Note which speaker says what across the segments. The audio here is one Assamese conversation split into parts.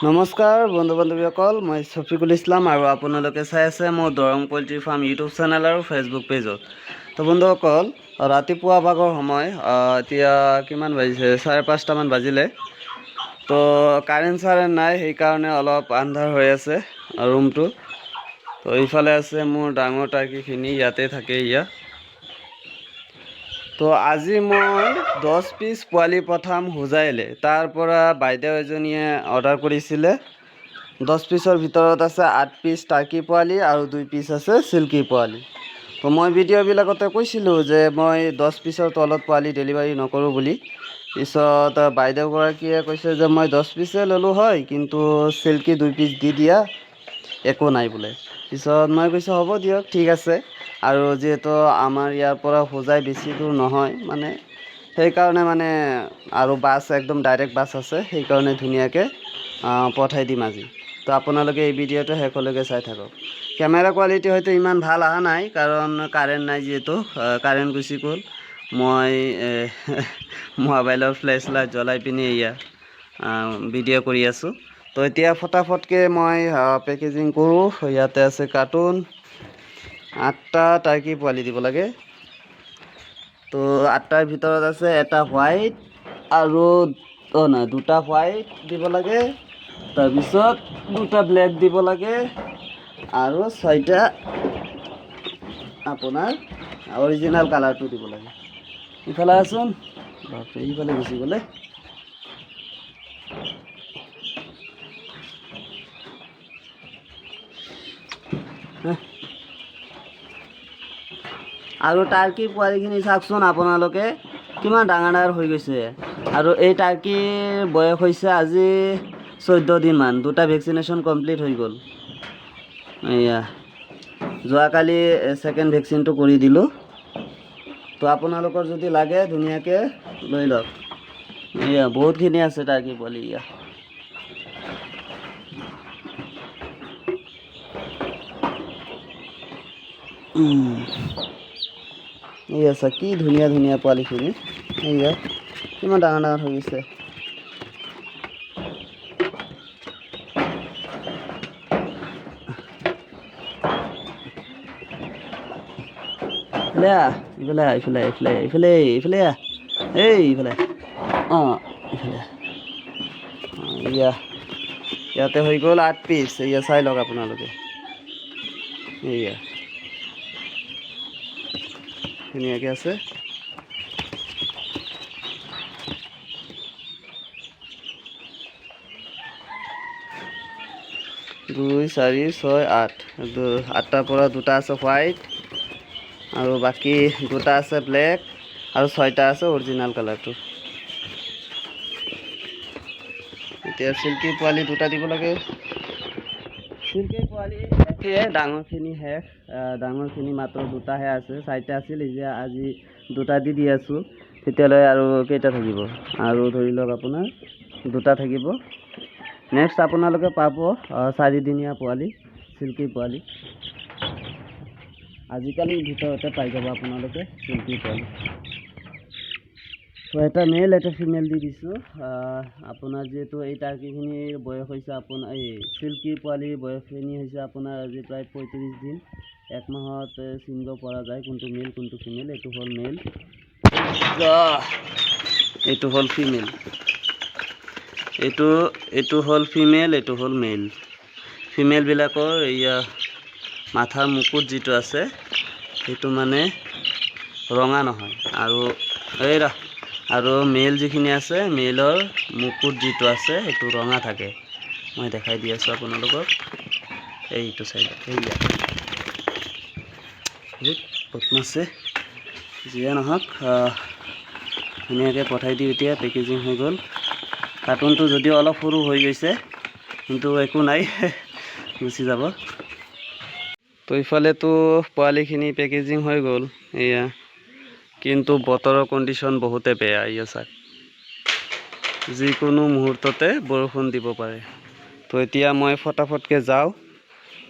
Speaker 1: নমস্কাৰ বন্ধু বান্ধৱীসকল, মই শফিকুল ইছলাম আৰু আপোনালোকে চাই আছে মোৰ Darrang poultry farm YouTube channel আৰু ফেচবুক পেজত। তো বন্ধুসকল, ৰাতিপুৱা ভাগৰ সময়, এতিয়া কিমান বাজিছে, 5:30মান বাজিলে। তো কাৰেণ্ট নাই, সেইকাৰণে অলপ আন্ধাৰ হৈ আছে ৰুমটো। তো এইফালে আছে মোৰ ডাঙৰ টাৰ্কিখিনি, ইয়াতে থাকে ইয়া। তো আজি মই 10 পিচ পোৱালি পঠাম হোজাইলে। তাৰ পৰা বাইদেউ এজনীয়ে অৰ্ডাৰ কৰিছিলে। 10 পিচৰ ভিতৰত আছে 8 পিচ টাৰ্কি পোৱালি আৰু 2 পিচ আছে চিল্কি পোৱালি। তো মই ভিডিঅ'বিলাকতে কৈছিলোঁ যে মই 10 পিচৰ তলত পোৱালি ডেলিভাৰী নকৰোঁ বুলি। পিছত বাইদেউগৰাকীয়ে কৈছে যে মই 10 পিচে ল'লোঁ হয়, কিন্তু চিল্কি 2 পিচ দি দিয়া, একো নাই বোলে। পিছত মই কৈছোঁ হ'ব দিয়ক, ঠিক আছে। আৰু যিহেতু আমাৰ ইয়াৰ পৰা হোজাই বেছি দূৰ নহয়, মানে সেইকাৰণে আৰু বাছ একদম ডাইৰেক্ট বাছ আছে, সেইকাৰণে ধুনীয়াকৈ পঠাই দিম আজি। তো আপোনালোকে এই ভিডিঅ'টো শেষলৈকে চাই থাকক। কেমেৰা কোৱালিটি হয়তো ইমান ভাল অহা নাই, কাৰণ কাৰেণ্ট নাই, যিহেতু কাৰেণ্ট গুচি গ'ল। মই মোবাইলৰ ফ্লেছ লাইট জ্বলাই পিনি এয়া ভিডিঅ' কৰি আছোঁ। তো এতিয়া ফটাফটকৈ মই পেকেজিং কৰোঁ। ইয়াতে আছে কাৰ্টুন, 8টা টাৰ্কি পোৱালি দিব লাগে। তো 8টাৰ ভিতৰত আছে এটা হোৱাইট আৰু নাই, 2টা হোৱাইট দিব লাগে। তাৰপিছত 2টা ব্লেক দিব লাগে আৰু 6টা আপোনাৰ অৰিজিনেল কালাৰটো দিব লাগে। ইফালে আছোন, বাপৰে ইফালে গুচি গ'লে। আৰু টাৰ্কি পোৱালিখিনি চাওকচোন আপোনালোকে, কিমান ডাঙৰ হৈ গৈছে। আৰু এই টাৰ্কিৰ বয়স হৈছে আজি 14 দিনমান। 2টা ভেকচিনেশ্যন কমপ্লিট হৈ গ'ল। এয়া যোৱাকালি ছেকেণ্ড ভেকচিনটো কৰি দিলোঁ। তো আপোনালোকৰ যদি লাগে ধুনীয়াকৈ লৈ লওক। এয়া বহুতখিনি আছে টাৰ্কি পোৱালি। এয়া এয়া চা, কি ধুনীয়া ধুনীয়া পোৱালিখিনি। এয়া কিমান ডাঙৰ হৈ গৈছে। ইফালে ইফালে ইফালে ইফালে ইফালে এইফালে ইফালে। ইয়াতে হৈ গ'ল 8 পিচ। এয়া চাই লওক আপোনালোকে। এয়া ধুনীয়াকৈ আছে। দুই, 4, 6, 8। 8টাৰ পৰা 2টা আছে হোৱাইট আৰু বাকী 2টা আছে ব্লেক আৰু 6টা আছে অৰিজিনেল কালাৰটো। এতিয়া চিল্কি পোৱালি 2টা দিব লাগে। চিল্কি পোৱালি একে, ডাঙৰখিনি শেষ। ডাঙৰখিনি মাত্ৰ 2টাহে আছে, 4টা আছিল, এতিয়া আজি 2টা দি আছোঁ। তেতিয়ালৈ আৰু কেইটা থাকিব? আৰু ধৰি লওক আপোনাৰ 2টা থাকিব। নেক্সট আপোনালোকে পাব 4 দিনীয়া পোৱালি, চিল্কি পোৱালি। আজিকালিৰ ভিতৰতে পাই যাব আপোনালোকে চিল্কি পোৱালি। তো এটা মেল এটা ফিমেল দি দিছোঁ। আপোনাৰ যিহেতু এই টাৰ্কিখিনিৰ বয়স হৈছে, আপোনাৰ এই চিল্কি পোৱালিৰ বয়সখিনি হৈছে আপোনাৰ আজি প্ৰায় 35 দিন। 1 মাহত চিনিব পৰা যায় কোনটো মেল কোনটো ফিমেল। এইটো হ'ল মেল, এইটো হ'ল ফিমেল। এইটো হ'ল ফিমেল, এইটো হ'ল মেল। ফিমেলবিলাকৰ এয়া মাথাৰ মুকুট যিটো আছে, সেইটো ৰঙা নহয়। আৰু মেল যিখিনি আছে, মেলৰ মুকুট যিটো আছে সেইটো ৰঙা থাকে। মই দেখাই দি আছোঁ আপোনালোকক। এইটো চাইডত বদমাছে যিয়ে নহওক, ধুনীয়াকৈ পঠাই দিওঁ। এতিয়া পেকেজিং হৈ গ'ল। কাৰ্টুনটো যদিও অলপ সৰু হৈ গৈছে, কিন্তু একো নাই, গুচি যাব। তো ইফালেতো পোৱালিখিনি পেকেজিং হৈ গ'ল। এয়া কিন্তু বতৰৰ কণ্ডিশ্যন বহুতে বেয়া। এয়া চাওক, যিকোনো মুহূৰ্ততে বৰষুণ দিব পাৰে। তো এতিয়া মই ফটাফটকৈ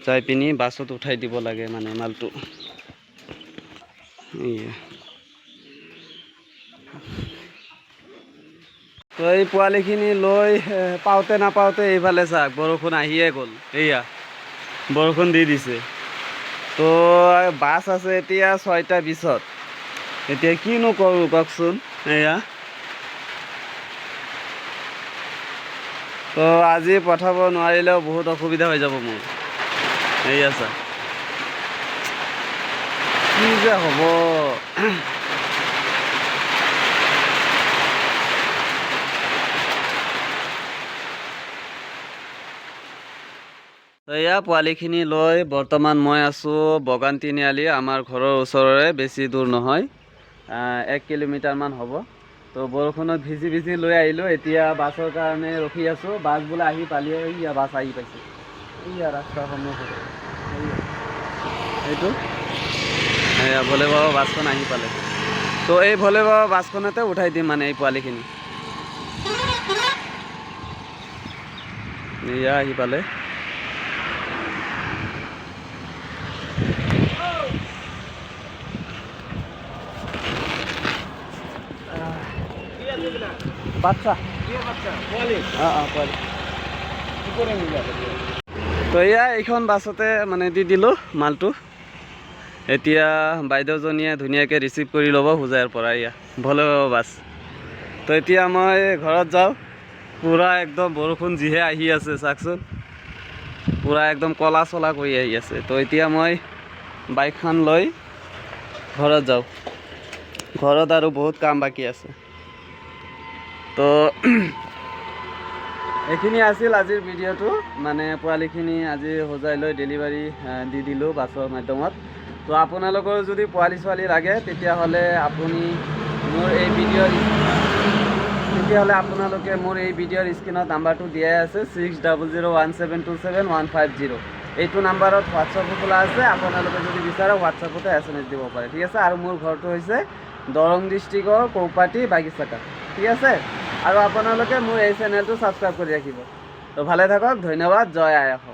Speaker 1: যাই পিনি বাছত উঠাই দিব লাগে মালটো। এয়া তো এই পোৱালিখিনি লৈ পাওঁতে নাপাওঁতে এইফালে চাওক বৰষুণ আহিয়ে গ'ল। এইয়া বৰষুণ দি দিছে। তো বাছ আছে এতিয়া 6:20। এতিয়া কিনো কৰোঁ কওকচোন। এয়া তো আজি পঠাব নোৱাৰিলেও বহুত অসুবিধা হৈ যাব মোৰ। এইয়া চা কি যে হ'ব। এয়া পোৱালিখিনি লৈ বৰ্তমান মই আছোঁ বগান তিনিআলি, আমাৰ ঘৰৰ ওচৰৰে, বেছি দূৰ নহয়, 1 কিলোমিটাৰমান হ'ব। তো বৰষুণত ভিজি ভিজি লৈ আহিলোঁ। এতিয়া বাছৰ কাৰণে ৰখি আছোঁ। বাছ বোলে আহি পালিয়ে। এইয়া বাছ আহি পাইছে। এইয়া ৰাস্তাৰ সন্মুখতে এইটো এয়া ভোলে বাবা বাছখন আহি পালে। তো এই ভোলে বাবা বাছখনতে উঠাই দিম মানে এই পোৱালিখিনি। এয়া আহি পালে। বাচ্চা পোৱালি তো এয়া এইখন বাছতে মানে দি দিলোঁ মালটো। এতিয়া বাইদেউজনীয়ে ধুনীয়াকৈ ৰিচিভ কৰি ল'ব হোজাইৰ পৰা। এয়া ভোলে বাবা বাছ। তো এতিয়া মই ঘৰত যাওঁ। পূৰা একদম বৰষুণ যিহে আহি আছে চাওকচোন, পূৰা একদম কলা চলা কৰি আহি আছে। তো এতিয়া মই বাইকখন লৈ ঘৰত যাওঁ। ঘৰত আৰু বহুত কাম বাকী আছে। তো এইখিনি আছিল আজিৰ ভিডিঅ'টো। মানে পোৱালিখিনি আজি হোজাইলৈ ডেলিভাৰী দি দিলোঁ বাছৰ মাধ্যমত। তো আপোনালোকৰ যদি পোৱালি ছোৱালী লাগে তেতিয়াহ'লে আপোনালোকে মোৰ এই ভিডিঅ'ৰ স্ক্ৰীণত নাম্বাৰটো দিয়াই আছে, 6001727150। এইটো নাম্বাৰত হোৱাটছআপো খোলা আছে। আপোনালোকে যদি বিচাৰে হোৱাটছআপতে SMS দিব পাৰে, ঠিক আছে। আৰু মোৰ ঘৰটো হৈছে দৰং ডিষ্ট্ৰিক্টৰ কৌপাটি বাগিচাকা, ঠিক আছে। আৰু আপোনালোকে মোৰ এই চেনেলটো ছাবস্ক্ৰাইব কৰি ৰাখিব। তো ভালে থাকক, ধন্যবাদ, জয় আই অসম।